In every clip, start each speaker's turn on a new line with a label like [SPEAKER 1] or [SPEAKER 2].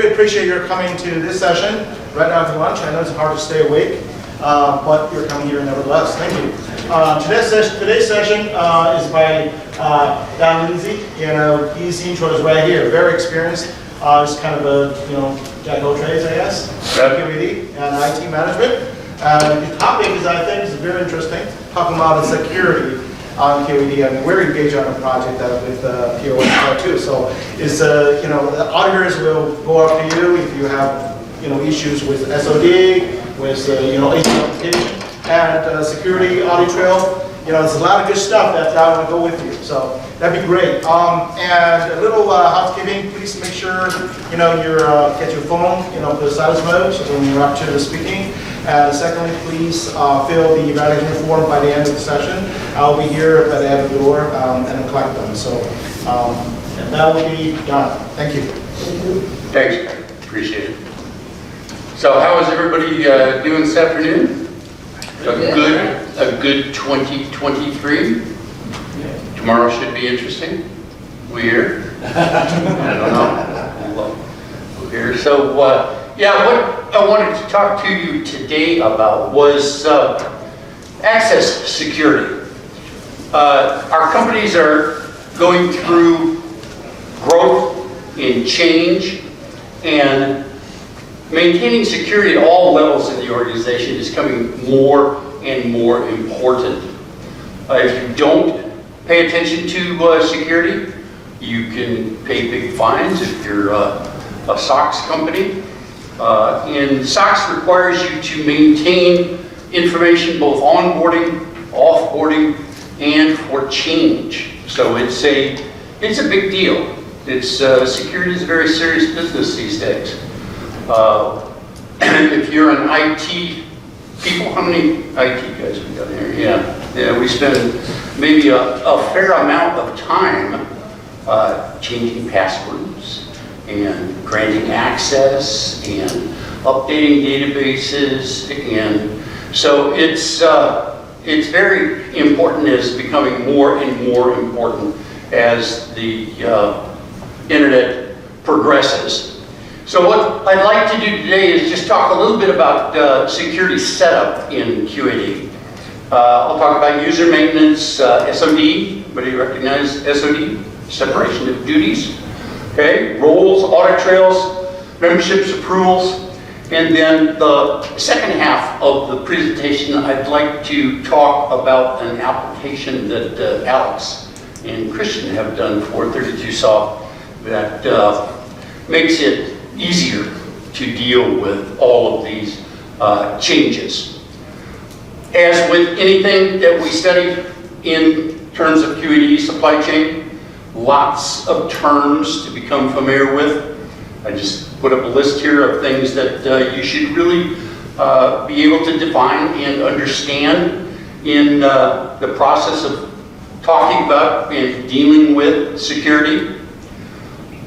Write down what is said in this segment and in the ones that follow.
[SPEAKER 1] really appreciate your coming to this session right now after lunch. I know it's hard to stay awake, but you're coming here nevertheless. Thank you. Today's session is by Lindsey. His intro is right here. Very experienced. He's kind of a jack of all trades, I guess. QAD and IT management. The topic is, I think, is very interesting. Talking about the security on QAD. I mean, we're engaged on a project with QUS too. So it's the auditors will go after you if you have issues with SOD, with AT application, and security audit trail. There's a lot of good stuff that will go with you. So that'd be great. And a little housekeeping. Please make sure you get your phone put the silence mode when you're up to the speaking. And secondly, please fill the evaluation form by the end of the session. I'll be here at the end of the door and collect them. So and that will be done. Thank you.
[SPEAKER 2] Thanks, appreciate it. So how is everybody doing this afternoon? A good 2023. Tomorrow should be interesting. We here? I don't know. We're here. So yeah, what I wanted to talk to you today about was access security. Our companies are going through growth and change, and maintaining security at all levels in the organization is becoming more and more important. If you don't pay attention to security, you can pay big fines if you're a SOX company. And SOX requires you to maintain information both onboarding, offboarding, and for change. So it's a big deal. Security is a very serious business these days. If you're an IT people, how many IT guys we got here? Yeah, we spend maybe a fair amount of time changing passwords and granting access and updating databases, and so it's very important. It's becoming more and more important as the internet progresses. So what I'd like to do today is just talk a little bit about security setup in QAD. I'll talk about user maintenance, SOD. Anybody recognize SOD? Separation of duties. Okay, roles, audit trails, memberships, approvals, and then the second half of the presentation, I'd like to talk about an application that Alex and Christian have done for 32Soft that makes it easier to deal with all of these changes. As with anything that we study in terms of QAD supply chain, lots of terms to become familiar with. I just put up a list here of things that you should really be able to define and understand in the process of talking about and dealing with security.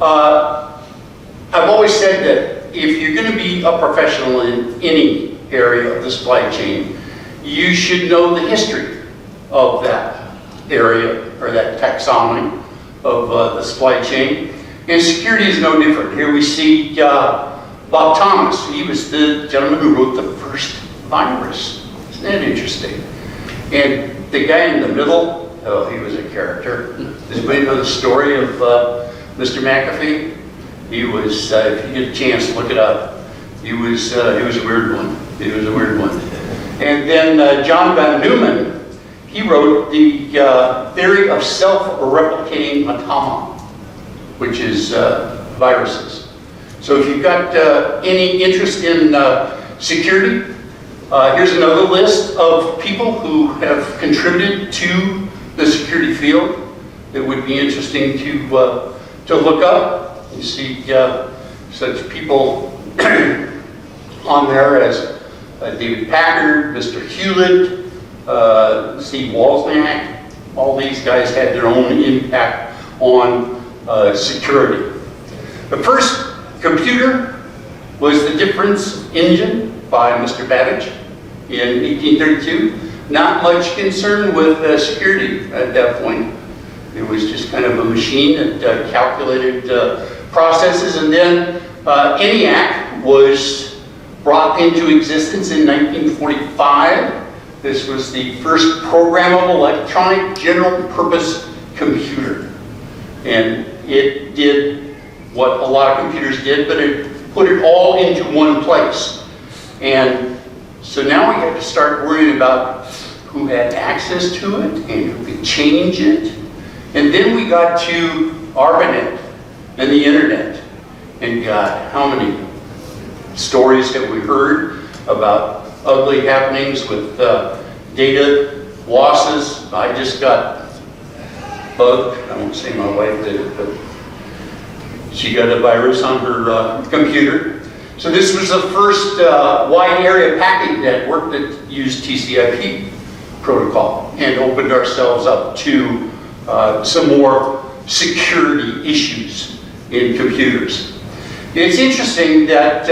[SPEAKER 2] I've always said that if you're going to be a professional in any area of the supply chain, you should know the history of that area or that taxonomy of the supply chain. And security is no different. Here we see Bob Thomas. He was the gentleman who wrote the first virus. Isn't that interesting? And the guy in the middle, oh, he was a character. Does anybody know the story of Mr. McAfee? He was, if you get a chance, look it up. He was a weird one. He was a weird one. And then John Van Neumann, he wrote the theory of self-replicating automata, which is viruses. So if you've got any interest in security, here's another list of people who have contributed to the security field that would be interesting to look up. You see such people on there as David Packard, Mr. Hewlett, Steve Wozniak. All these guys had their own impact on security. The first computer was the difference engine by Mr. Babbage in 1832. Not much concern with security at that point. It was just kind of a machine that calculated processes, and then ENIAC was brought into existence in 1945. This was the first programmable electronic general purpose computer. And it did what a lot of computers did, but it put it all into one place. And so now we have to start worrying about who had access to it and who could change it. And then we got to ARPANET and the internet. And God, how many stories have we heard about ugly happenings with data losses? I just got bugged. I won't say my wife did it, but she got a virus on her computer. So this was the first wide area packet network that used TCP protocol and opened ourselves up to some more security issues in computers. It's interesting that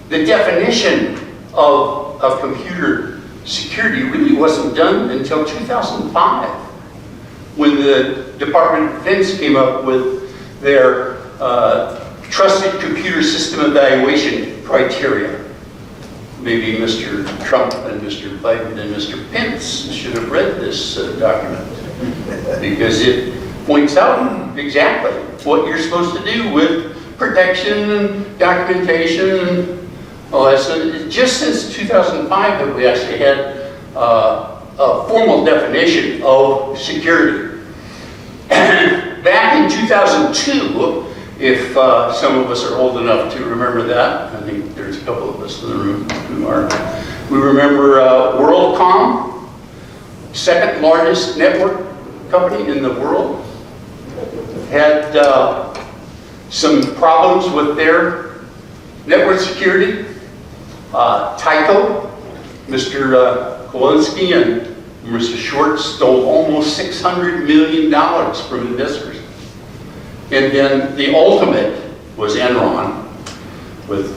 [SPEAKER 2] the definition of computer security really wasn't done until 2005, when the Department of Defense came up with their trusted computer system evaluation criteria. Maybe Mr. Trump and Mr. Biden and Mr. Pence should have read this document, because it points out exactly what you're supposed to do with protection and documentation and all that. So just since 2005 that we actually had a formal definition of security. Back in 2002, if some of us are old enough to remember that, I think there's a couple of us in the room who are, we remember WorldCom, second largest network company in the world, had some problems with their network security. Tyco, Mr. Kowalski and Mr. Schwartz stole almost $600 million from investors. And then the ultimate was Enron with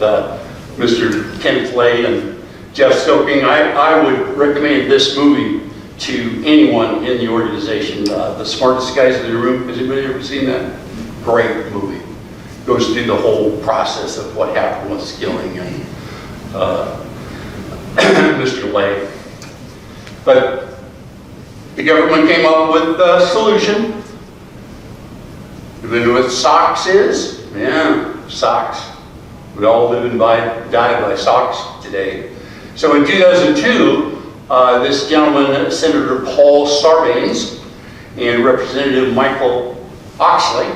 [SPEAKER 2] Mr. Kenneth Lay and Jeff Stoking. I would recommend this movie to anyone in the organization. The Smartest Guys in the Room. Has anybody ever seen that? Great movie. Goes through the whole process of what happened with Skilling and Mr. Lay. But the government came up with a solution. You know what SOX is? Yeah, SOX. We all live and die by SOX today. So in 2002, this gentleman, Senator Paul Sarbanes, and Representative Michael Oxley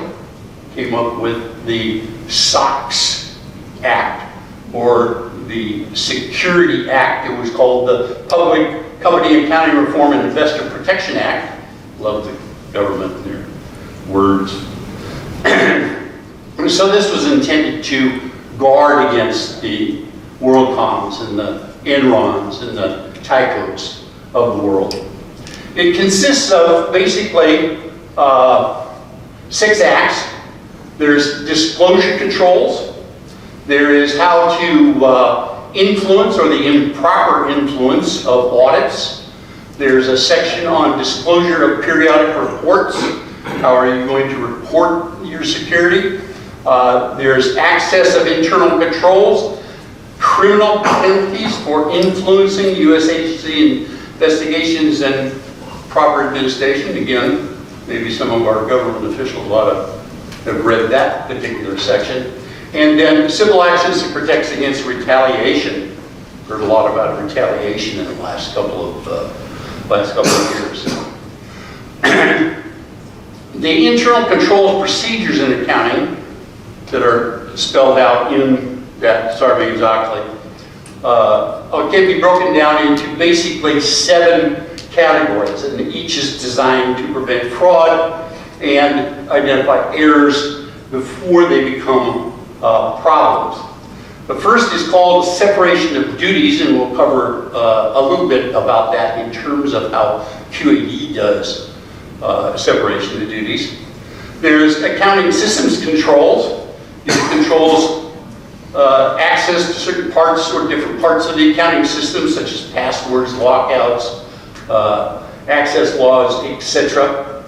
[SPEAKER 2] came up with the SOX Act, or the Security Act. It was called the Public Company Accounting Reform and Investor Protection Act. Love the government and their words. So this was intended to guard against the WorldComs and the Enrons and the Tycos of the world. It consists of basically 6 acts. There's disclosure controls. There is how to influence, or the improper influence, of audits. There's a section on disclosure of periodic reports. How are you going to report your security? There's access of internal controls, criminal penalties for influencing U.S. agency investigations and proper administration. Again, maybe some of our government officials ought to have read that particular section. And then civil actions that protects against retaliation. Heard a lot about retaliation in the last couple of years. The internal controls procedures in accounting that are spelled out in that Sarbanes-Oxley can be broken down into basically 7 categories, and each is designed to prevent fraud and identify errors before they become problems. The first is called separation of duties, and we'll cover a little bit about that in terms of how QAD does separation of duties. There's accounting systems controls. These controls access to certain parts or different parts of the accounting system, such as passwords, lockouts, access laws, etc.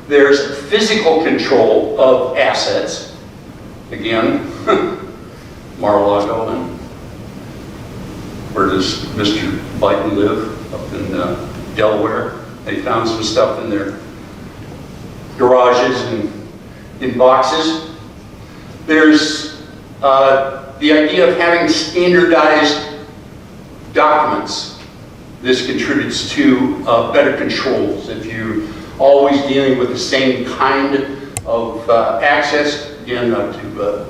[SPEAKER 2] There's physical control of assets. Again, Mar-a-Lago, and where does Mr. Biden live? Up in Delaware. They found some stuff in their garages and in boxes. There's the idea of having standardized documents. This contributes to better controls. If you're always dealing with the same kind of access, again, not to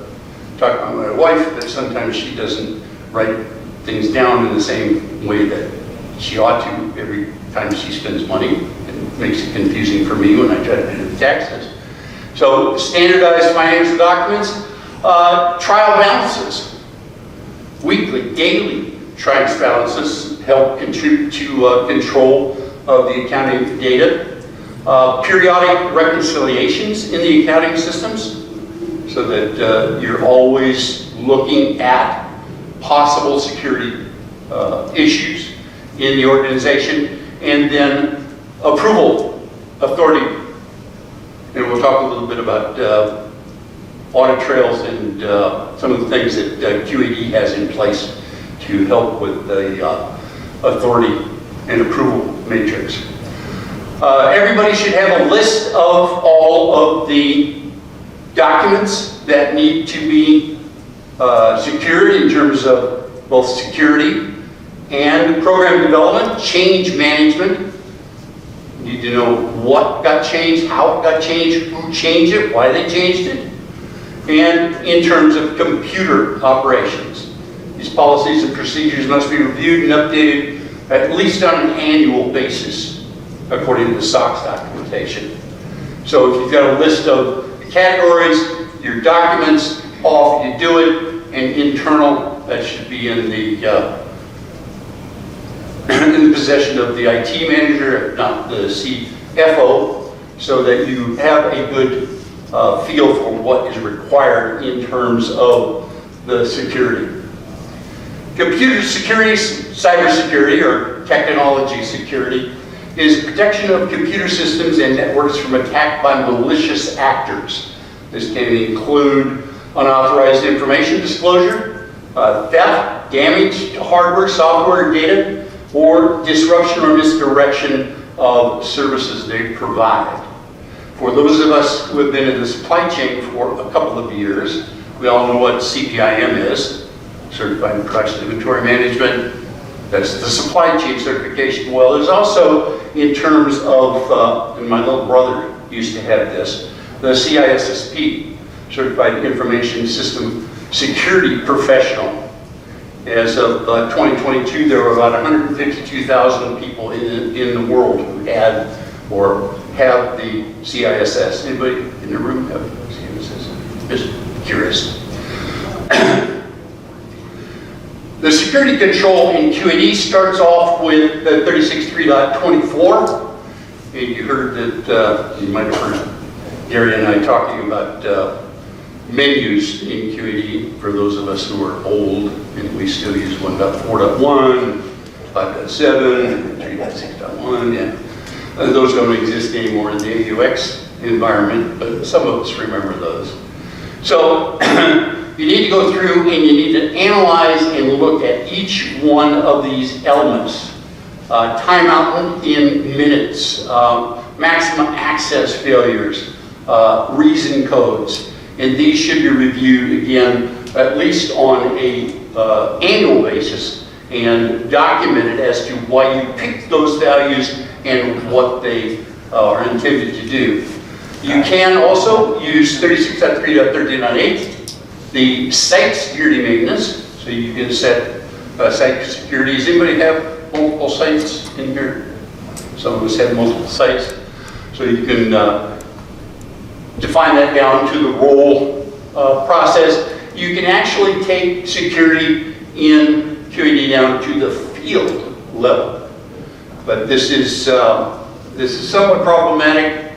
[SPEAKER 2] talk about my wife, but sometimes she doesn't write things down in the same way that she ought to every time she spends money. It makes it confusing for me when I try to do the taxes. So standardized financial documents, trial balances, weekly, daily trial balances help contribute to control of the accounting data. Periodic reconciliations in the accounting systems so that you're always looking at possible security issues in the organization, and then approval authority. And we'll talk a little bit about audit trails and some of the things that QAD has in place to help with the authority and approval matrix. Everybody should have a list of all of the documents that need to be secured in terms of both security and program development, change management. You need to know what got changed, how it got changed, who changed it, why they changed it, and in terms of computer operations. These policies and procedures must be reviewed and updated at least on an annual basis, according to the SOX documentation. So if you've got a list of categories, your documents, off you do it, and internal, that should be in the possession of the IT manager, if not the CFO, so that you have a good feel for what is required in terms of the security. Computer security, cybersecurity, or technology security, is protection of computer systems and networks from attack by malicious actors. This can include unauthorized information disclosure, theft, damage to hardware, software, data, or disruption or misdirection of services they provide. For those of us who have been in the supply chain for a couple of years, we all know what CPIM is, Certified Production Inventory Management. That's the supply chain certification. Well, there's also, in terms of, and my little brother used to have this, the CISSP, Certified Information System Security Professional. As of 2022, there were about 152,000 people in the world who had or have the CISS. Anybody in the room have CISS? Just curious. The security control in QAD starts off with the 36.3.24. And you heard that, you might have heard Gary and I talking about menus in QAD for those of us who are old, and we still use 1.4.1, 5.7, 3.6.1, yeah. Those don't exist anymore in the AUX environment, but some of us remember those. So you need to go through and you need to analyze and look at each one of these elements. Timeout in minutes, maximum access failures, reason codes. And these should be reviewed again, at least on a annual basis, and documented as to why you picked those values and what they are intended to do. You can also use 36.3.13.8, the site security maintenance, so you can set site security. Does anybody have multiple sites in here? Some of us have multiple sites. So you can define that down to the role process. You can actually take security in QAD down to the field level. But this is somewhat problematic.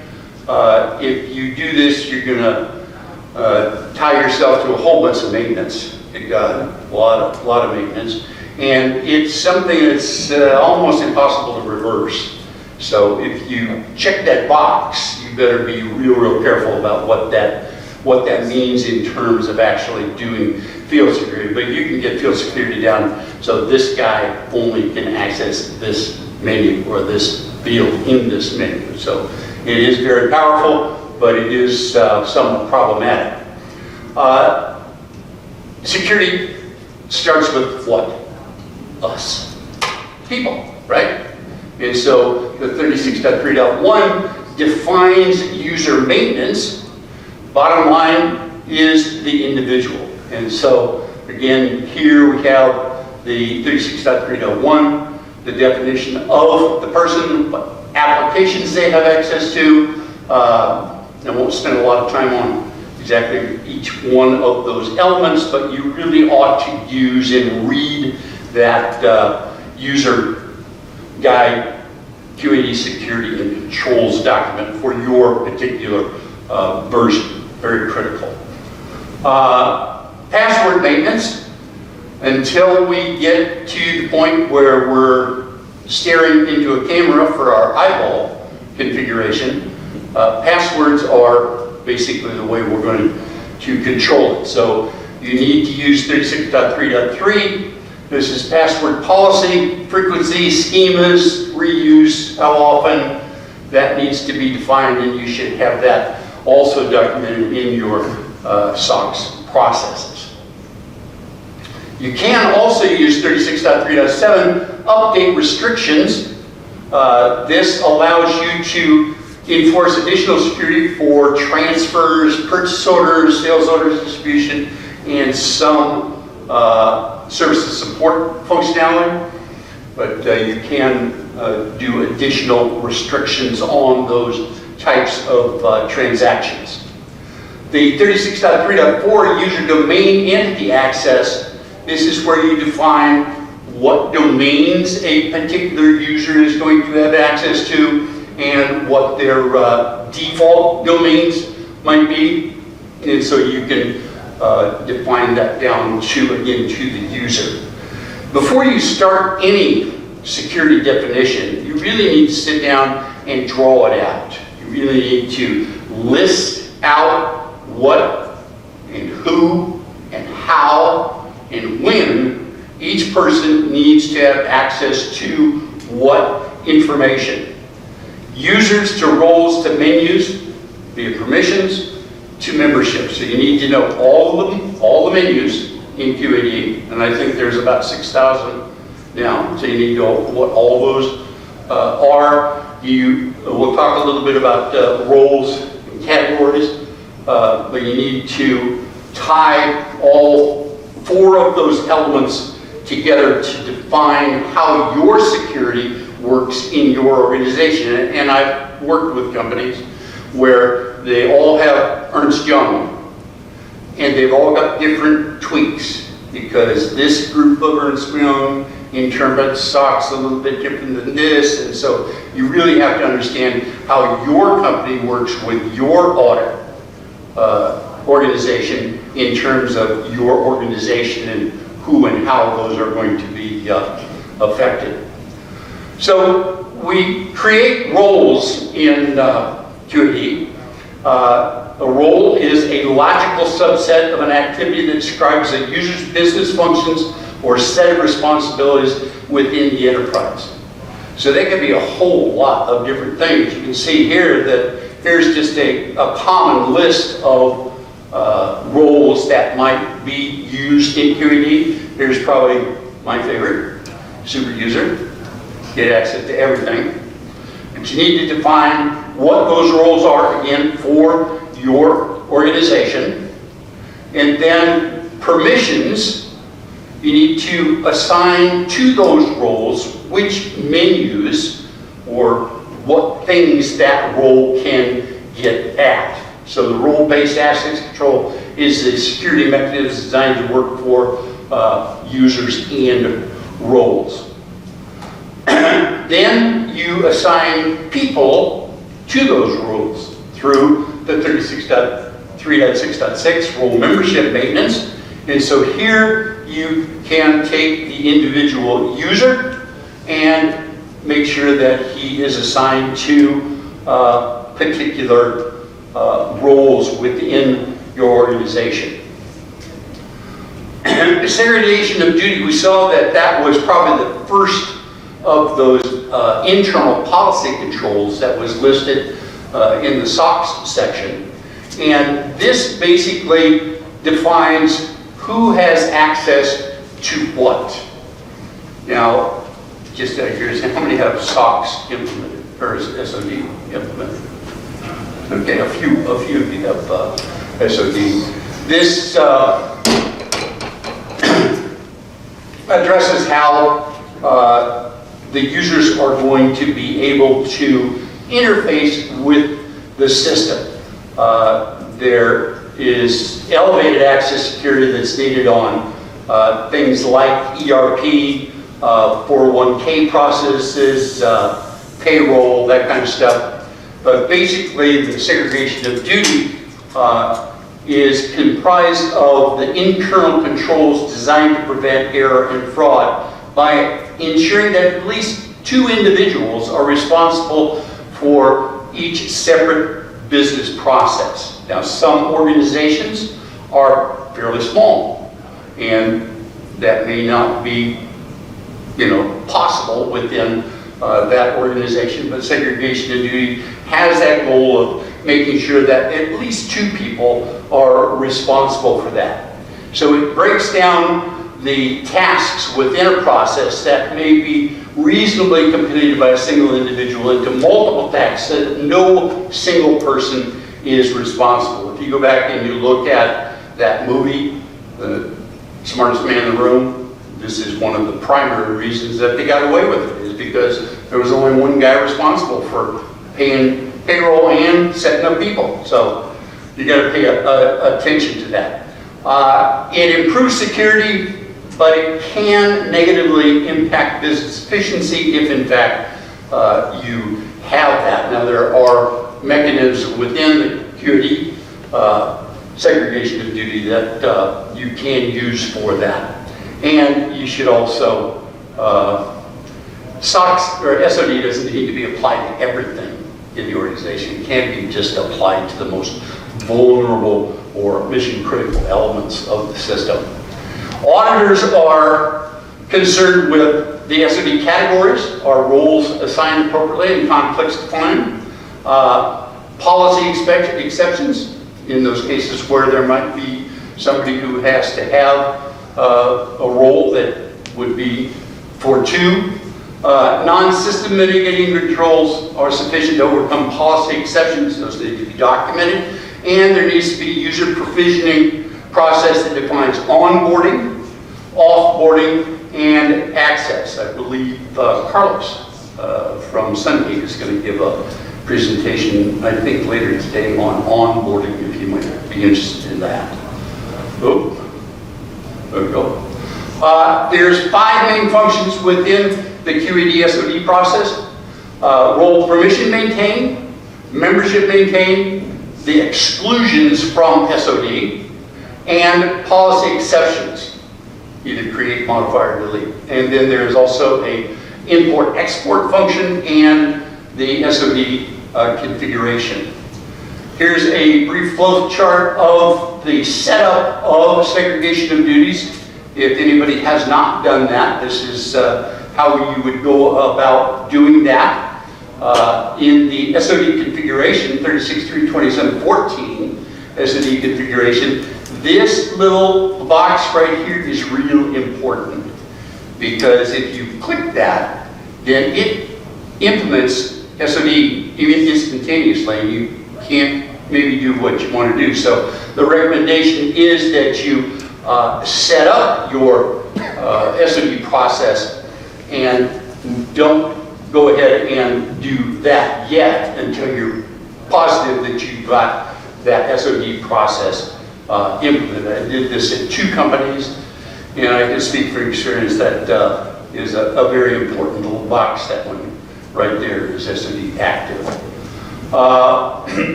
[SPEAKER 2] If you do this, you're going to tie yourself to a whole bunch of maintenance. You've got a lot of maintenance. And it's something that's almost impossible to reverse. So if you check that box, you better be real careful about what that what that means in terms of actually doing field security. But you can get field security down so this guy only can access this menu or this field in this menu. So it is very powerful, but it is somewhat problematic. Security starts with what? Us. People, right? And so the 36.3.1 defines user maintenance. Bottom line is the individual. And so again, here we have the 36.3.1, the definition of the person, what applications they have access to. I won't spend a lot of time on exactly each one of those elements, but you really ought to use and read that user guide, QAD security and controls document for your particular version. Very critical. Password maintenance, until we get to the point where we're staring into a camera for our eyeball configuration, passwords are basically the way we're going to control it. So you need to use 36.3.3. This is password policy, frequency, schemas, reuse, how often. That needs to be defined, and you should have that also documented in your SOX processes. You can also use 36.3.7, update restrictions. This allows you to enforce additional security for transfers, purchase orders, sales orders, distribution, and some services support functionality. But you can do additional restrictions on those types of transactions. The 36.3.4 user domain entity access. This is where you define what domains a particular user is going to have access to and what their default domains might be. And so you can define that down to, again, to the user. Before you start any security definition, you really need to sit down and draw it out. You really need to list out what and who and how and when each person needs to have access to what information. Users to roles to menus via permissions to membership. So you need to know all of them, all the menus in QAD, and I think there's about 6,000 now. So you need to know what all those are. We'll talk a little bit about roles and categories, but you need to tie all 4 of those elements together to define how your security works in your organization. And I've worked with companies where they all have Ernst Young, and they've all got different tweaks, because this group of Ernst Young interprets SOX a little bit different than this, and so you really have to understand how your company works with your audit organization in terms of your organization and who and how those are going to be affected. So we create roles in QAD. A role is a logical subset of an activity that describes a user's business functions or set of responsibilities within the enterprise. So they can be a whole lot of different things. You can see here that here's just a common list of roles that might be used in QAD. Here's probably my favorite, super user. Get access to everything. But you need to define what those roles are, again, for your organization. And then permissions, you need to assign to those roles which menus or what things that role can get at. So the role-based access control is a security mechanism designed to work for users and roles. Then you assign people to those roles through the 36.3.6.6 role membership maintenance. And so here you can take the individual user and make sure that he is assigned to particular roles within your organization. The segregation of duty, we saw that that was probably the first of those internal policy controls that was listed in the SOX section. And this basically defines who has access to what. Now, just out of curiosity, how many have SOX implemented, or SOD implemented? Okay, a few of you have SOD. This addresses how the users are going to be able to interface with the system. There is elevated access security that's needed on things like ERP, 401k processes, payroll, that kind of stuff. But basically, the segregation of duty is comprised of the internal controls designed to prevent error and fraud by ensuring that at least 2 individuals are responsible for each separate business process. Now, some organizations are fairly small, and that may not be, possible within that organization, but segregation of duty has that goal of making sure that at least 2 people are responsible for that. So it breaks down the tasks within a process that may be reasonably completed by a single individual into multiple tasks that no single person is responsible. If you go back and you look at that movie, The Smartest Man in the Room, this is one of the primary reasons that they got away with it, is because there was only one guy responsible for paying payroll and setting up people. So you got to pay attention to that. It improves security, but it can negatively impact business efficiency if in fact you have that. Now there are mechanisms within the QAD segregation of duty that you can use for that. And you should also, SOX or SOD doesn't need to be applied to everything in the organization. It can't be just applied to the most vulnerable or mission critical elements of the system. Auditors are concerned with the SOD categories, are roles assigned appropriately and conflicts defined, policy exceptions in those cases where there might be somebody who has to have a role that would be for 2. Non-system mitigating controls are sufficient to overcome policy exceptions. Those need to be documented. And there needs to be a user provisioning process that defines onboarding, offboarding, and access. I believe Carlos from Sunday is going to give a presentation, I think later today, on onboarding, if you might be interested in that. Oh, there we go. There's 5 main functions within the QAD SOD process. Role permission maintain, membership maintain, the exclusions from SOD, and policy exceptions, either create, modify, or delete. And then there's also a import-export function and the SOD configuration. Here's a brief flow chart of the setup of segregation of duties. If anybody has not done that, this is how you would go about doing that. In the SOD configuration, 36.3.27.14 SOD configuration, this little box right here is real important, because if you click that, then it implements SOD even instantaneously, and you can't maybe do what you want to do. So the recommendation is that you set up your SOD process and don't go ahead and do that yet until you're positive that you've got that SOD process implemented. I did this at 2 companies, and I can speak from experience that is a very important little box. That one right there is SOD active.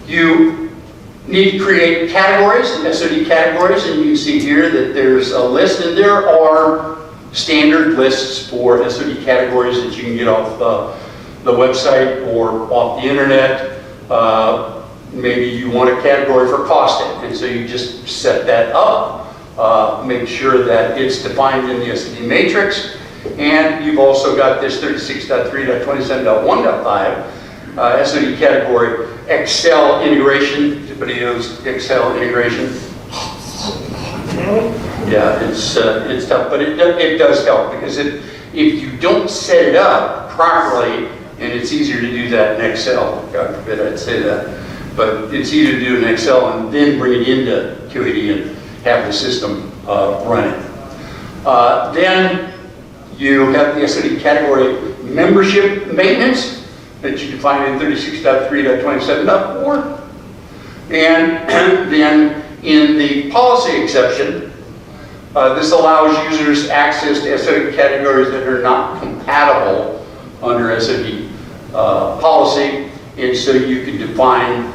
[SPEAKER 2] You need to create categories, SOD categories, and you can see here that there's a list, and there are standard lists for SOD categories that you can get off the website or off the internet. maybe you want a category for costing, and so you just set that up, make sure that it's defined in the SOD matrix, and you've also got this 36.3.27.1.5 SOD category, Excel integration. Anybody knows Excel integration? Yeah, it's tough, but it does help, because if you don't set it up properly, and it's easier to do that in Excel, God forbid I'd say that, but it's easier to do it in Excel and then bring it into QAD and have the system run it. Then you have the SOD category membership maintenance that you define in 36.3.27.4. And then in the policy exception, this allows users access to SOD categories that are not compatible under SOD policy. And so you can define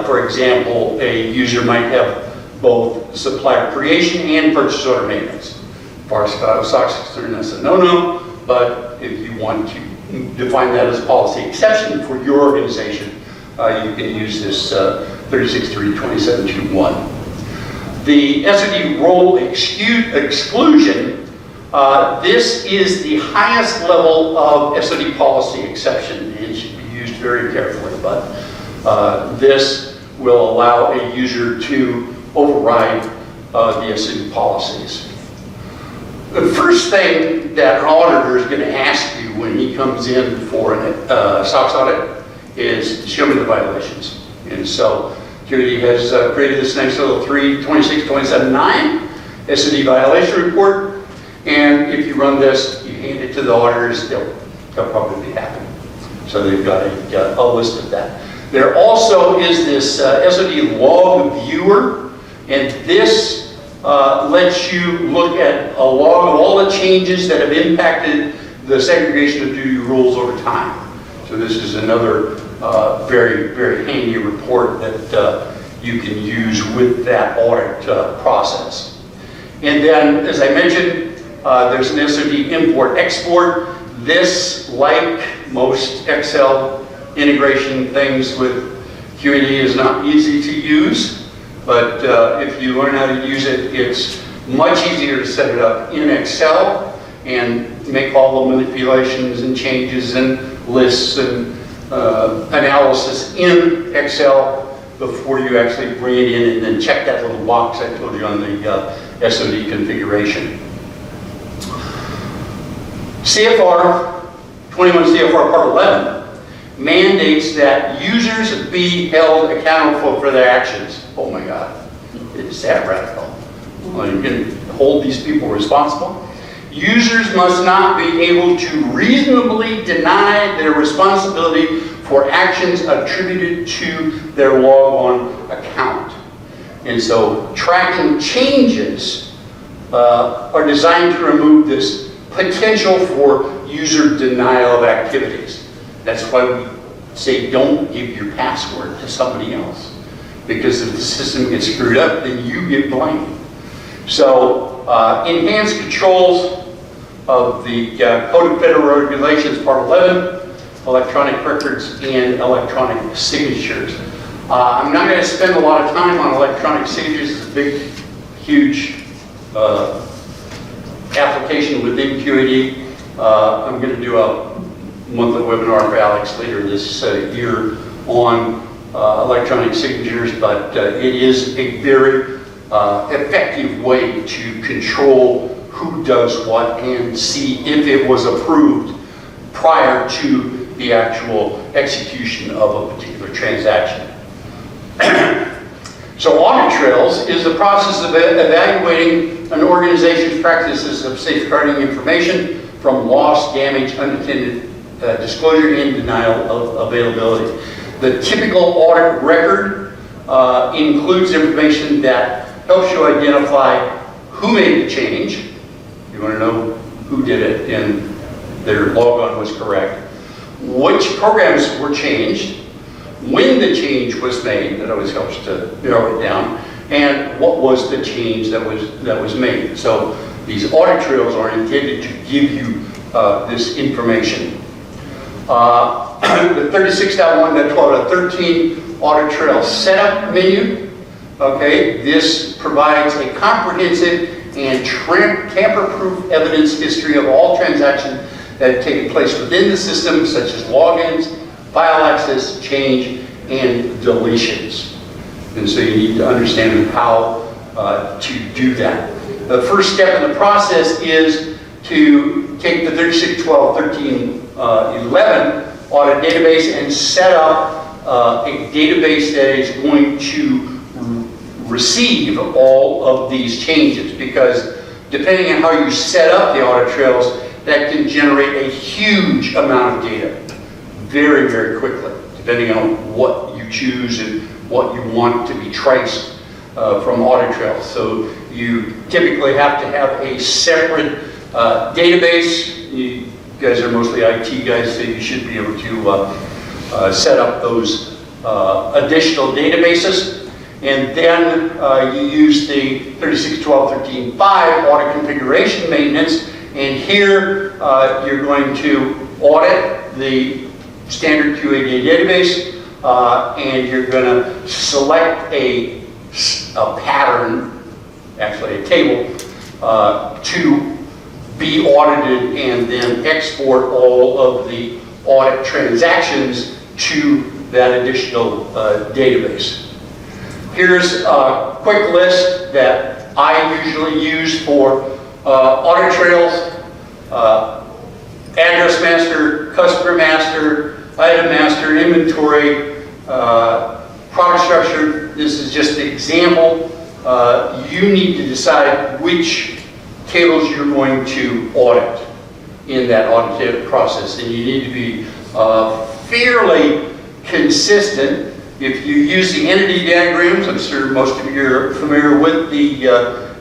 [SPEAKER 2] for example, a user might have both supplier creation and purchase order maintenance. As far as SOX is concerned, that's a no-no, but if you want to define that as a policy exception for your organization, you can use this 36.3.27.2.1. The SOD role exclusion, this is the highest level of SOD policy exception, and should be used very carefully, but this will allow a user to override the SOD policies. The first thing that an auditor is going to ask you when he comes in for a SOX audit is, show me the violations. And so QAD has created this nice little 3.26.27.9 SOD violation report, and if you run this, you hand it to the auditors, they'll probably be happy. So they've got a list of that. There also is this SOD log viewer, and this lets you look at a log of all the changes that have impacted the segregation of duty rules over time. So this is another very, very handy report that you can use with that audit process. And then, as I mentioned, there's an SOD import-export. This, like most Excel integration things with QAD, is not easy to use, but if you learn how to use it, it's much easier to set it up in Excel and make all the manipulations and changes and lists and analysis in Excel before you actually bring it in and then check that little box I told you on the SOD configuration. CFR, 21 CFR Part 11, mandates that users be held accountable for their actions. Oh my God, it's that radical. Well, you can hold these people responsible. Users must not be able to reasonably deny their responsibility for actions attributed to their log-on account. And so tracking changes are designed to remove this potential for user denial of activities. That's why we say don't give your password to somebody else, because if the system gets screwed up, then you get blamed. So enhanced controls of the Code of Federal Regulations, Part 11, electronic records and electronic signatures. I'm not going to spend a lot of time on electronic signatures. It's a big, huge application within QAD. I'm going to do a monthly webinar for Alex later this year on electronic signatures, but it is a very effective way to control who does what and see if it was approved prior to the actual execution of a particular transaction. So audit trails is the process of evaluating an organization's practices of safeguarding information from loss, damage, unintended disclosure, and denial of availability. The typical audit record includes information that helps you identify who made the change. You want to know who did it and their logon was correct. Which programs were changed, when the change was made, that always helps to narrow it down, and what was the change that was made. So these audit trails are intended to give you this information. the 36.1.12.13 audit trail setup menu. Okay, this provides a comprehensive and tamper-proof evidence history of all transactions that have taken place within the system, such as logins, file access, change, and deletions. And so you need to understand how to do that. The first step in the process is to take the 36.12.13.11 audit database and set up a database that is going to receive all of these changes, because depending on how you set up the audit trails, that can generate a huge amount of data very, very quickly, depending on what you choose and what you want to be traced from audit trails. So you typically have to have a separate database. You guys are mostly IT guys, so you should be able to set up those additional databases. And then you use the 36.12.13.5 audit configuration maintenance. And here you're going to audit the standard QAD database, and you're going to select a pattern, actually a table, to be audited and then export all of the audit transactions to that additional database. Here's a quick list that I usually use for audit trails: address master, customer master, item master, inventory, product structure. This is just an example. You need to decide which tables you're going to audit in that audit process, and you need to be fairly consistent. If you use the entity diagrams, I'm sure most of you are familiar with the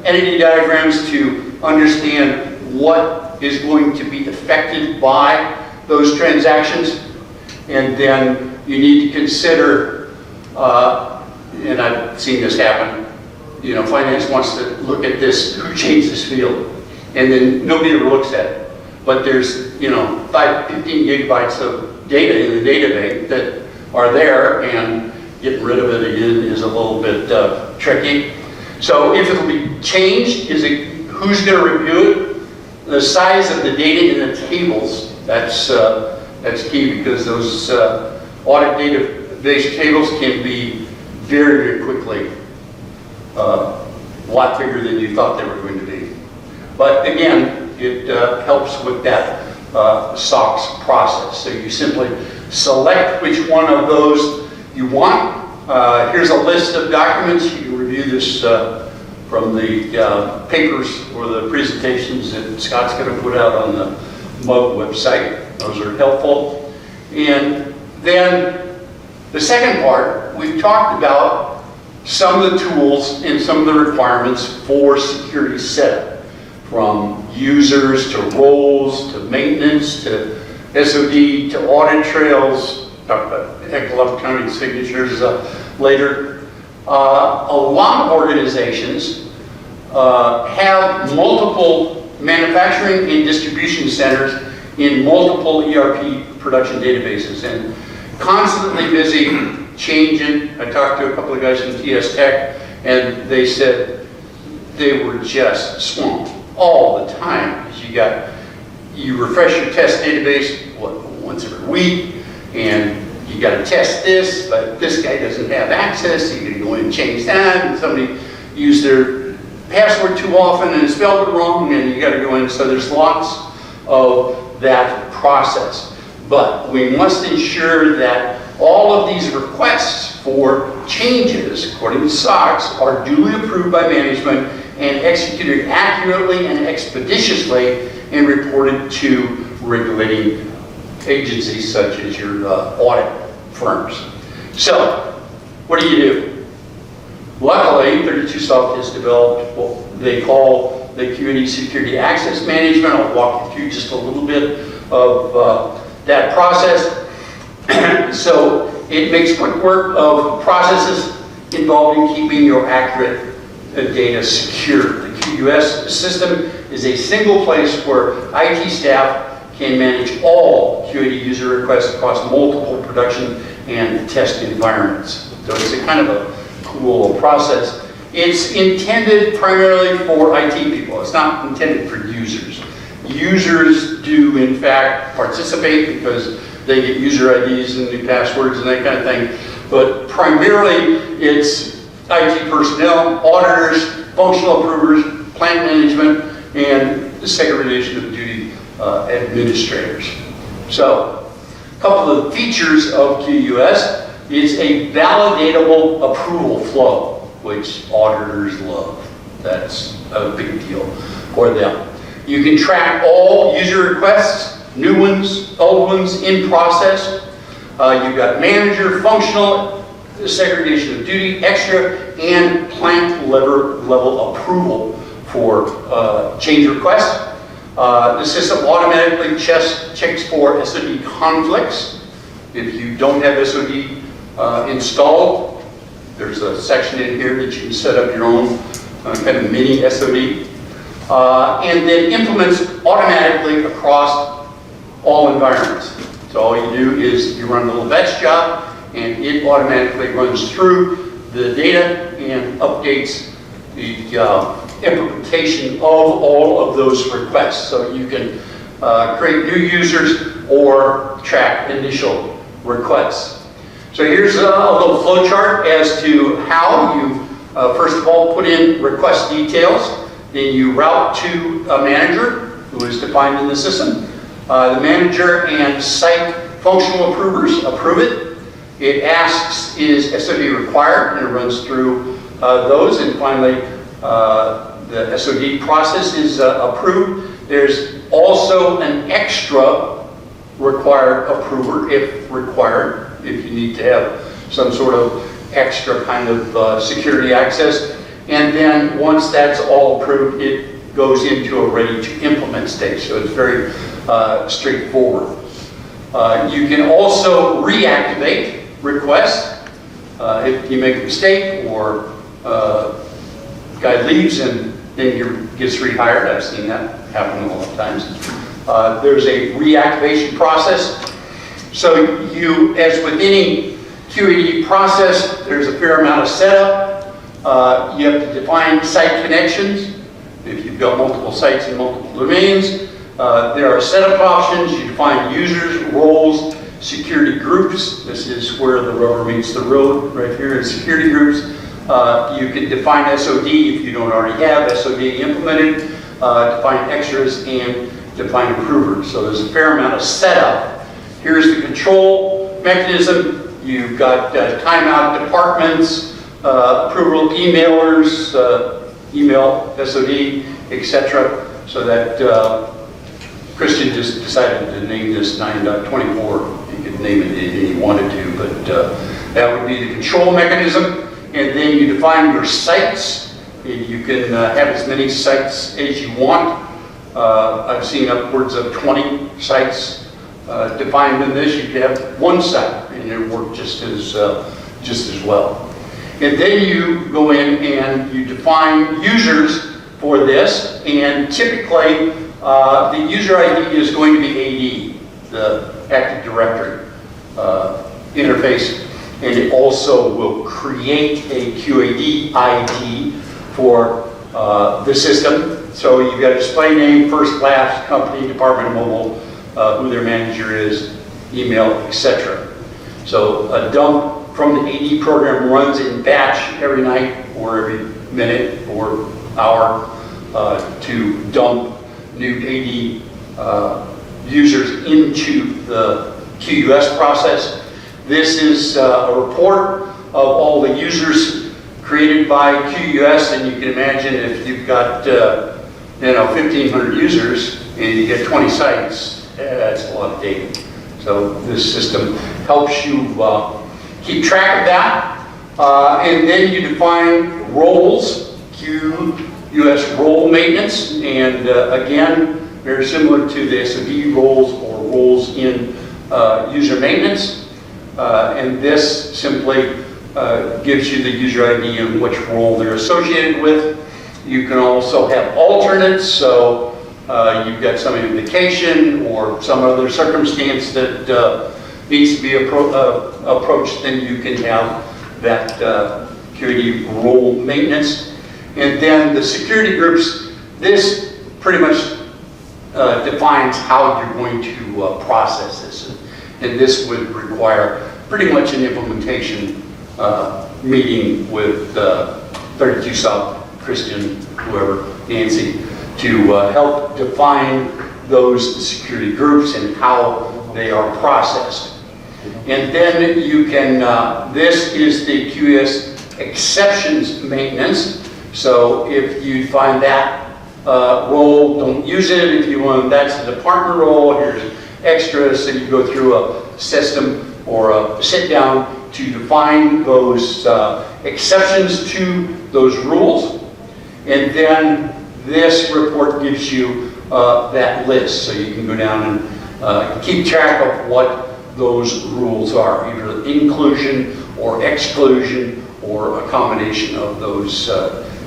[SPEAKER 2] entity diagrams to understand what is going to be affected by those transactions. And then you need to consider, and I've seen this happen, you know, finance wants to look at this, who changed this field? And then nobody ever looks at it. But there's, you know, 15 gigabytes of data in the database that are there, and getting rid of it again is a little bit tricky. So if it'll be changed, who's going to review it? The size of the data in the tables, that's key, because those audit database tables can be very, very quickly a lot bigger than you thought they were going to be. But again, it helps with that SOX process. So you simply select which one of those you want. Here's a list of documents. You can review this from the papers or the presentations that Scott's going to put out on the MWUG website. Those are helpful. And then the second part, we've talked about some of the tools and some of the requirements for security setup, from users to roles to maintenance to SOD to audit trails. Talk about electronic signatures later. A lot of organizations have multiple manufacturing and distribution centers in multiple ERP production databases, and constantly busy changing. I talked to a couple of guys from TS Tech, and they said they were just swamped all the time. You refresh your test database once every week, and you got to test this, but this guy doesn't have access. You can go in and change that, and somebody used their password too often and spelled it wrong, and you got to go in. So there's lots of that process. But we must ensure that all of these requests for changes, according to SOX, are duly approved by management and executed accurately and expeditiously and reported to regulating agencies such as your audit firms. So, what do? Luckily, 32Soft has developed what they call the QAD Security Access Management. I'll walk you through just a little bit of that process. So, it makes quick work of processes involved in keeping your accurate data secure. The QUS system is a single place where IT staff and manage all QAD user requests across multiple production and test environments. So it's a kind of a cool process. It's intended primarily for IT people. It's not intended for users. Users do, in fact, participate because they get user IDs and new passwords and that kind of thing. But primarily, it's IT personnel, auditors, functional approvers, plant management, and the segregation of duty administrators. So, a couple of features of QUS. It's a validatable approval flow, which auditors love. That's a big deal for them. You can track all user requests, new ones, old ones in process. You've got manager, functional, segregation of duty, extra, and plant level approval for change requests. The system automatically checks for SOD conflicts. If you don't have SOD installed, there's a section in here that you can set up your own kind of mini SOD. And then implements automatically across all environments. So all you do is you run a little batch job, and it automatically runs through the data and updates the implementation of all of those requests. So you can create new users or track initial requests. So here's a little flow chart as to how you, first of all, put in request details. Then you route to a manager who is defined in the system. The manager and site functional approvers approve it. It asks, is SOD required? And it runs through those. And finally, the SOD process is approved. There's also an extra required approver, if required, if you need to have some sort of extra kind of security access. And then once that's all approved, it goes into a ready to implement stage. So it's very straightforward. You can also reactivate requests if you make a mistake or guy leaves and then he gets rehired. I've seen that happen a lot of times. There's a reactivation process. So you, as with any QAD process, there's a fair amount of setup. You have to define site connections. If you've got multiple sites and multiple domains, there are setup options. You define users, roles, security groups. This is where the rubber meets the road, right here in security groups. You can define SOD if you don't already have SOD implemented, define extras, and define approvers. So there's a fair amount of setup. Here's the control mechanism. You've got timeout departments, approval emailers, email, SOD, etc. So that Christian just decided to name this 9.24. You could name it anything you wanted to, but that would be the control mechanism. And then you define your sites. You can have as many sites as you want. I've seen upwards of 20 sites defined in this. You could have one site and it would work just as well. And then you go in and you define users for this, and typically the user ID is going to be AD, the Active Directory interface, and it also will create a QAD ID for the system. So you've got display name, first, last, company, department, mobile, who their manager is, email, etc. So a dump from the AD program runs in batch every night or every minute or hour to dump new AD users into the QUS process. This is a report of all the users created by QUS, and you can imagine if you've got 1,500 users and you get 20 sites, that's a lot of data. So this system helps you keep track of that, and then you define roles, QUS role maintenance, and again, very similar to the SOD roles or roles in user maintenance, and this simply gives you the user ID and which role they're associated with. You can also have alternates, so you've got somebody on vacation or some other circumstance that needs to be approached, then you can have that QAD role maintenance. And then the security groups, this pretty much defines how you're going to process this. And this would require pretty much an implementation meeting with 32 South, Christian, whoever, Nancy, to help define those security groups and how they are processed. And then you can, this is the QUS exceptions maintenance. So if you find that role, don't use it. If you want, that's the department role, here's extras. So you go through a system or a sit down to define those exceptions to those rules. And then this report gives you that list. So you can go down and keep track of what those rules are, either inclusion or exclusion or a combination of those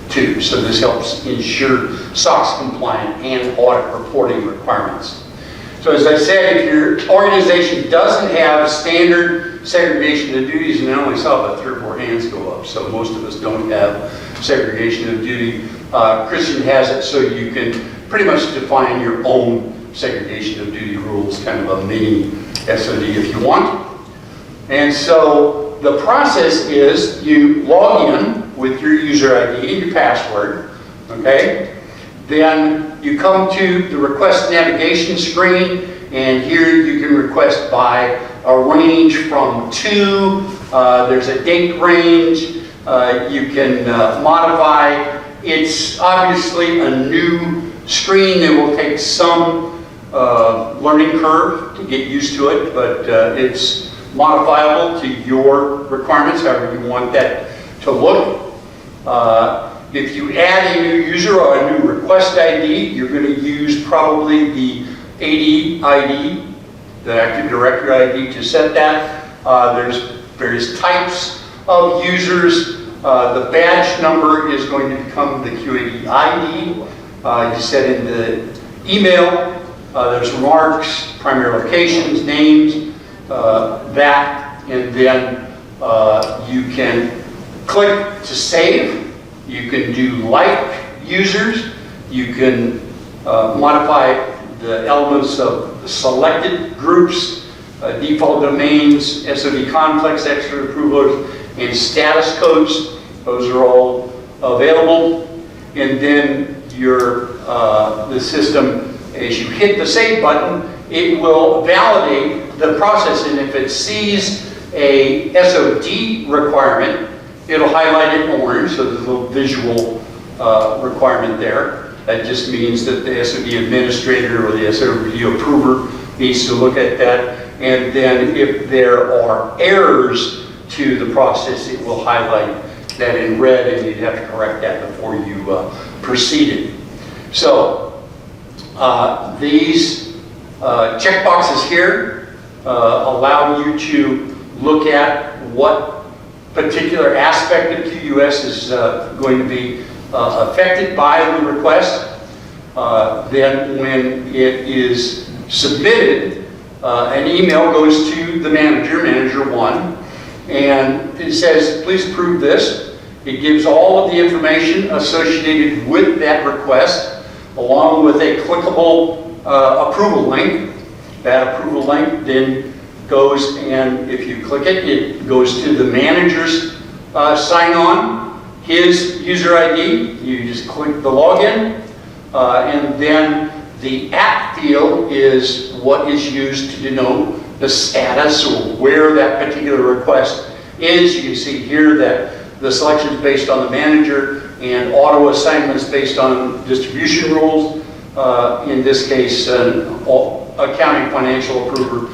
[SPEAKER 2] two. So this helps ensure SOX compliant and audit reporting requirements. So as I said, if your organization doesn't have standard segregation of duties, and I only saw about 3 or 4 hands go up, so most of us don't have segregation of duty. Christian has it, so you can pretty much define your own segregation of duty rules, kind of a mini SOD if you want. And so the process is you log in with your user ID and your password, okay? Then you come to the request navigation screen, and here you can request by a range from 2, there's a date range, you can modify. It's obviously a new screen. It will take some learning curve to get used to it, but it's modifiable to your requirements, however you want that to look. If you add a new user or a new request ID, you're going to use probably the AD ID, the Active Directory ID, to set that. There's various types of users. The badge number is going to become the QAD ID. You set in the email. There's marks, primary locations, names, that, and then you can click to save. You can do like users. You can modify the elements of the selected groups, default domains, SOD conflicts, extra approvals, and status codes. Those are all available. And then your the system, as you hit the save button, it will validate the process. And if it sees a SOD requirement, it'll highlight it in orange, so there's a little visual requirement there. That just means that the SOD administrator or the SOD approver needs to look at that. And then if there are errors to the process, it will highlight that in red, and you'd have to correct that before you proceeded. So these checkboxes here allow you to look at what particular aspect of QUS is going to be affected by the request. Then when it is submitted, an email goes to the manager, manager 1, and it says, please approve this. It gives all of the information associated with that request, along with a clickable approval link. That approval link then goes, and if you click it, it goes to the manager's sign-on, his user ID. You just click the login, and then the at field is what is used to denote the status or where that particular request is. You can see here that the selection is based on the manager and auto assignments based on distribution rules. In this case, an accounting financial approver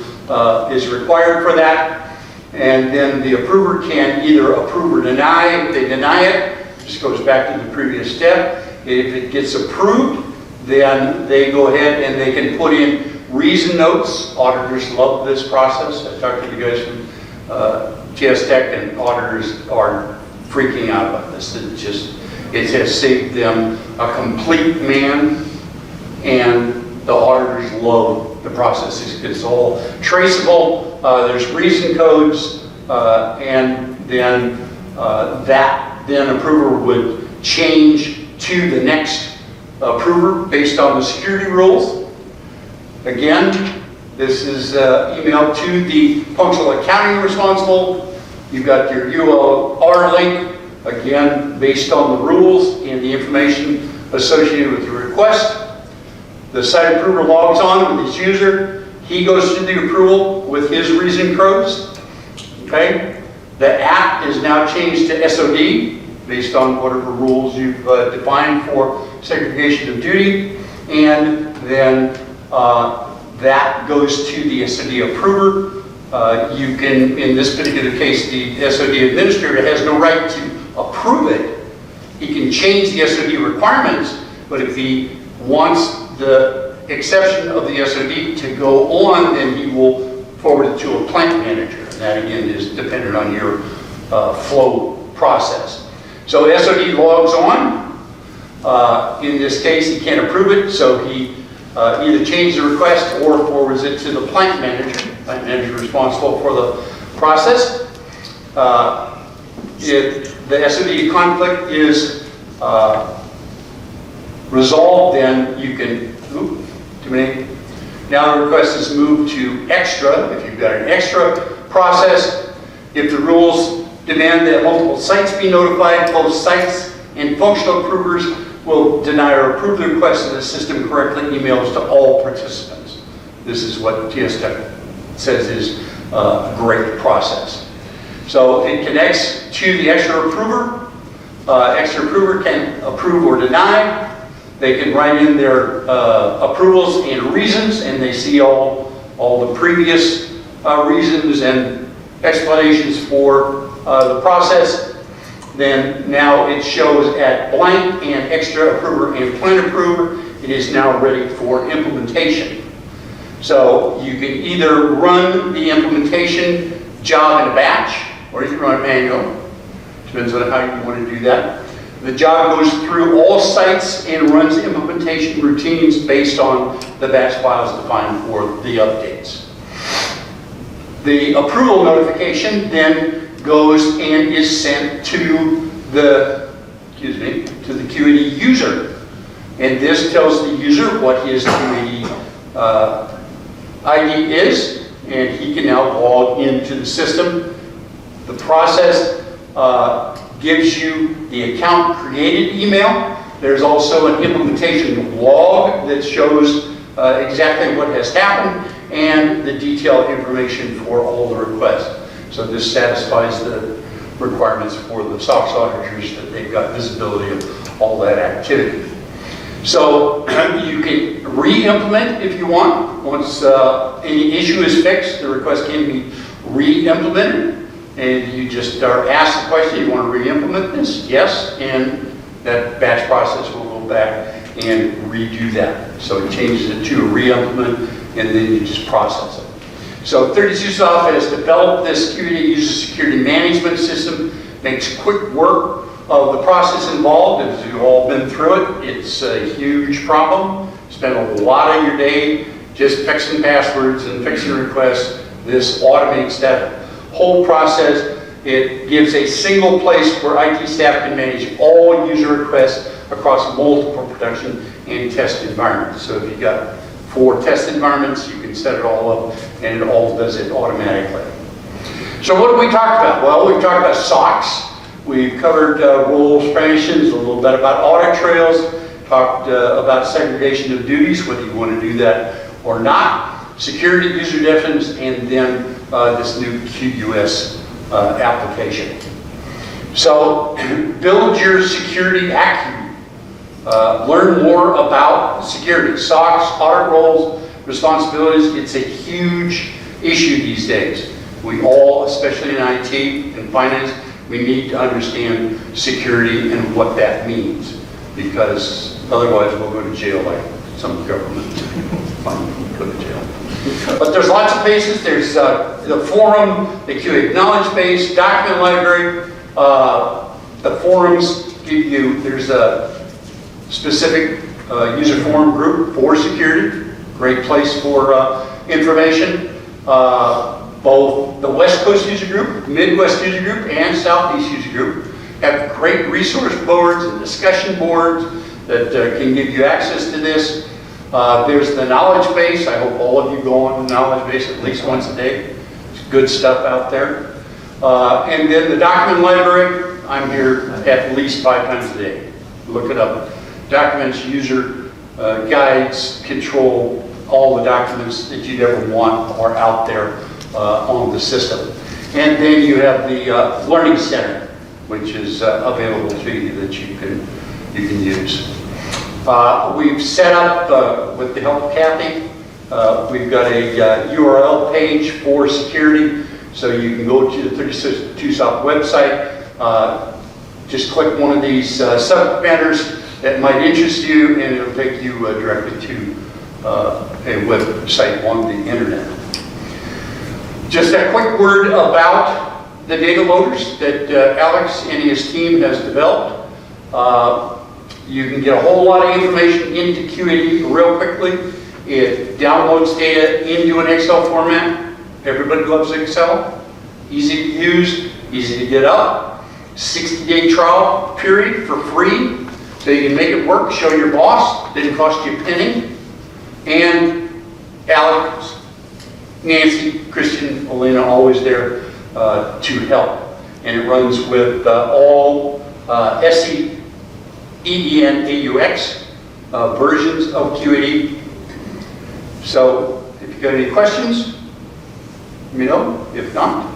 [SPEAKER 2] is required for that. And then the approver can either approve or deny. If they deny it, just goes back to the previous step. If it gets approved, then they go ahead and they can put in reason notes. Auditors love this process. I talked to you guys from TS Tech, and auditors are freaking out about this. It has saved them a complete man and the auditors love the process. It's all traceable. There's reason codes, and then that approver would change to the next approver based on the security rules. Again, this is emailed to the functional accounting responsible. You've got your ULR link, again, based on the rules and the information associated with the request. The site approver logs on with his user. He goes through the approval with his reason codes. Okay? The app is now changed to SOD based on whatever rules you've defined for segregation of duty. And then that goes to the SOD approver. You can, in this particular case, the SOD administrator has no right to approve it. He can change the SOD requirements, but if he wants the exception of the SOD to go on, then he will forward it to a plant manager. And that, again, is dependent on your flow process. So SOD logs on. In this case, he can't approve it, so he either changes the request or forwards it to the plant manager. Plant manager responsible for the process. If the SOD conflict is resolved, then you can, now the request is moved to extra. If you've got an extra process, if the rules demand that multiple sites be notified, both sites and functional approvers will deny or approve the request and the system correctly emails to all participants. This is what TS Tech says is a great process. So it connects to the extra approver. Extra approver can approve or deny. They can write in their approvals and reasons, and they see all the previous reasons and explanations for the process. Then now it shows at blank and extra approver and plant approver. It is now ready for implementation. So you can either run the implementation job in a batch, or you can run it manual. Depends on how you want to do that. The job goes through all sites and runs implementation routines based on the batch files defined for the updates. The approval notification then goes and is sent to the QAD user. And this tells the user what his QAD ID is, and he can now log into the system. The process gives you the account created email. There's also an implementation log that shows exactly what has happened and the detailed information for all the requests. So this satisfies the requirements for the SOX auditors that they've got visibility of all that activity. So you can re-implement if you want. Once any issue is fixed, the request can be re-implemented. And you just are asked the question, you want to re-implement this? Yes, and that batch process will go back and redo that. So it changes it to a re-implement, and then you just process it. So 32Soft has developed this QAD User Security Management System, makes quick work of the process involved. As you've all been through it, it's a huge problem. Spend a lot of your day just fixing passwords and fixing requests. This automates that whole process. It gives a single place where IT staff can manage all user requests across multiple production and test environments. So if you've got 4 test environments, you can set it all up, and it all does it automatically. So what have we talked about? Well, we've talked about SOX. We've covered role expansions, a little bit about audit trails, talked about segregation of duties, whether you want to do that or not, security user definitions, and then this new QUS application. So build your security acumen. Learn more about security, SOX, audit roles, responsibilities. It's a huge issue these days. We all, especially in IT and finance, we need to understand security and what that means, because otherwise we'll go to jail like some government. Fine, go to jail. But there's lots of bases. There's the forum, the QA knowledge base, document library. The forums give you, there's a specific user forum group for security. Great place for information. Both the West Coast user group, Midwest user group, and Southeast user group have great resource boards and discussion boards that can give you access to this. There's the knowledge base. I hope all of you go on the knowledge base at least once a day. There's good stuff out there. And then the document library. I'm here at least 5 times a day. Look it up. Documents, user guides, control, all the documents that you'd ever want are out there on the system. And then you have the Learning Center, which is available to you that you can use. We've set up, with the help of Kathy, we've got a URL page for security, so you can go to the 362Soft website, just click one of these subject matters that might interest you, and it'll take you directly to a website on the internet. Just a quick word about the data loaders that Alex and his team has developed. You can get a whole lot of information into QAD real quickly. It downloads data into an Excel format. Everybody loves Excel. Easy to use, easy to get up. 60-day trial period for free, so you can make it work, show your boss. Didn't cost you a penny. And Alex, Nancy, Christian, Elena, always there to help. And it runs with all SEENAUX versions of QAD. So if you've got any questions, let me know. If not,